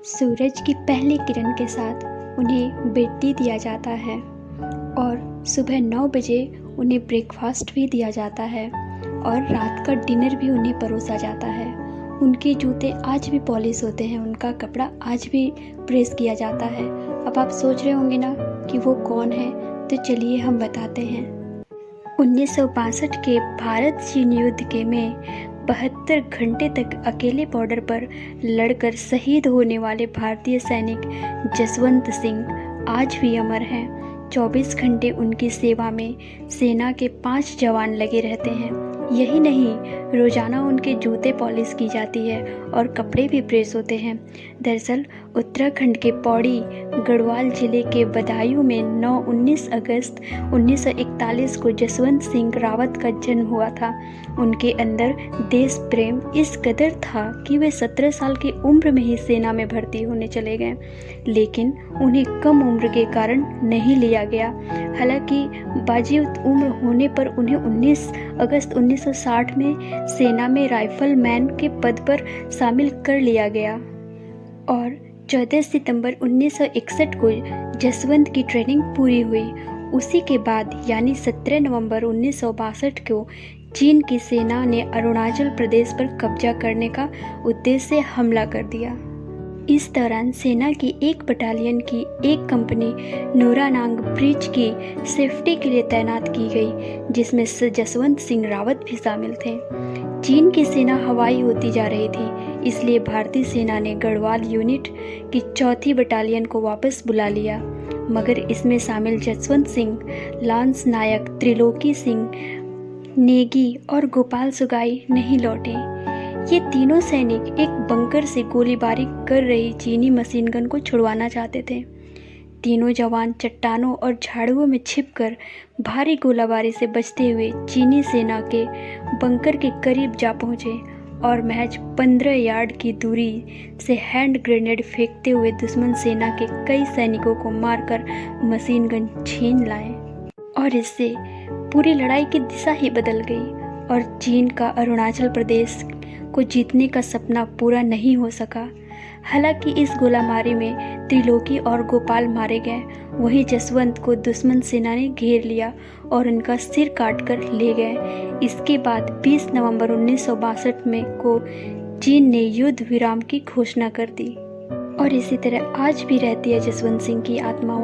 सूरज की पहली किरण के साथ उन्हें बेटी दिया जाता है और सुबह 9 बजे उन्हें ब्रेकफास्ट भी दिया जाता है और रात का डिनर भी उन्हें परोसा जाता है। उनके जूते आज भी पॉलिश होते हैं, उनका कपड़ा आज भी प्रेस किया जाता है। अब आप सोच रहे होंगे ना कि वो कौन है, तो चलिए हम बताते हैं। 1962 के भारत चीन युद्ध के में 72 घंटे तक अकेले बॉर्डर पर लड़कर शहीद होने वाले भारतीय सैनिक जसवंत सिंह आज भी अमर हैं। 24 घंटे उनकी सेवा में सेना के 5 जवान लगे रहते हैं। यही नहीं, रोज़ाना उनके जूते पॉलिश की जाती है और कपड़े भी प्रेस होते हैं। दरअसल उत्तराखंड के पौड़ी गढ़वाल जिले के बदायूं में 19 अगस्त 1941 को जसवंत सिंह रावत का जन्म हुआ था। उनके अंदर देश प्रेम इस कदर था कि वे 17 साल की उम्र में ही सेना में भर्ती होने चले गए, लेकिन उन्हें कम उम्र के कारण नहीं लिया गया। हालांकि बाजिद उम्र होने पर उन्हें 19 अगस्त 1960 में सेना में राइफलमैन के पद पर शामिल कर लिया गया और 14 सितंबर 1961 को जसवंत की ट्रेनिंग पूरी हुई। उसी के बाद यानी 17 नवंबर 1962 को चीन की सेना ने अरुणाचल प्रदेश पर कब्जा करने का उद्देश्य से हमला कर दिया। इस दौरान सेना की एक बटालियन की एक कंपनी नूरानांग ब्रिज की सेफ्टी के लिए तैनात की गई, जिसमें जसवंत सिंह रावत भी शामिल थे। चीन की सेना हवाई होती जा रही थी, इसलिए भारतीय सेना ने गढ़वाल यूनिट की 4थी बटालियन को वापस बुला लिया, मगर इसमें शामिल जसवंत सिंह, लांस नायक त्रिलोकी सिंह नेगी और गोपाल सुगाई नहीं लौटे। ये तीनों सैनिक एक बंकर से गोलीबारी कर रही चीनी मशीन गन को छुड़वाना चाहते थे। तीनों जवान चट्टानों और झाड़ियों में छिपकर भारी गोलाबारी से बचते हुए चीनी सेना के बंकर के करीब जा पहुंचे और महज 15 यार्ड की दूरी से हैंड ग्रेनेड फेंकते हुए दुश्मन सेना के कई सैनिकों को मारकर मशीन गन छीन लाए और इससे पूरी लड़ाई की दिशा ही बदल गई और चीन का अरुणाचल प्रदेश को जीतने का सपना पूरा नहीं हो सका। हालांकि इस गोलाबारी में त्रिलोकी और गोपाल मारे गए, वहीं जसवंत को दुश्मन सेना ने घेर लिया और उनका सिर काटकर ले गए। इसके बाद 20 नवंबर 1962 में को चीन ने युद्ध विराम की घोषणा कर दी और इसी तरह आज भी रहती है जसवंत सिंह की आत्मा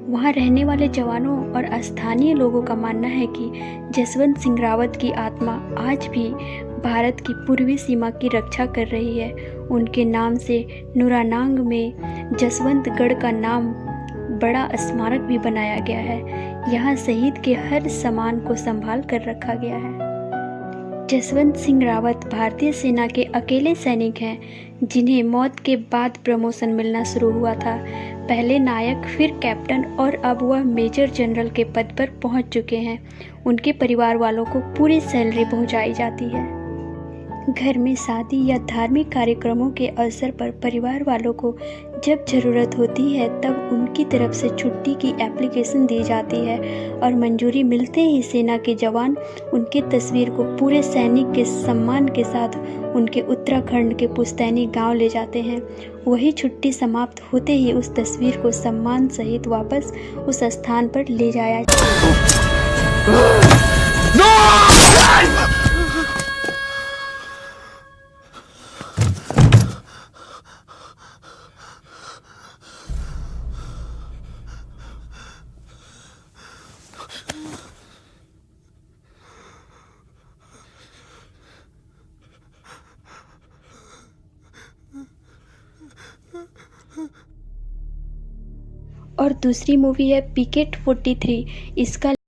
वहाँ रहने वाले जवानों और स्थानीय लोगों का मानना है कि जसवंत सिंह रावत की आत्मा आज भी भारत की पूर्वी सीमा की रक्षा कर रही है। उनके नाम से नूरानांग में जसवंतगढ़ का नाम बड़ा स्मारक भी बनाया गया है। यहाँ शहीद के हर सामान को संभाल कर रखा गया है। जसवंत सिंह रावत भारतीय सेना के अकेले सैनिक हैं जिन्हें मौत के बाद प्रमोशन मिलना शुरू हुआ था। पहले नायक, फिर कैप्टन और अब वह मेजर जनरल के पद पर पहुंच चुके हैं। उनके परिवार वालों को पूरी सैलरी पहुंचाई जाती है। घर में शादी या धार्मिक कार्यक्रमों के अवसर पर परिवार वालों को जब ज़रूरत होती है तब उनकी तरफ से छुट्टी की एप्लीकेशन दी जाती है और मंजूरी मिलते ही सेना के जवान उनकी तस्वीर को पूरे सैनिक के सम्मान के साथ उनके उत्तराखंड के पुश्तैनी गांव ले जाते हैं। वही छुट्टी समाप्त होते ही उस तस्वीर को सम्मान सहित वापस उस स्थान पर ले जाया और दूसरी मूवी है पिकेट 43। इसका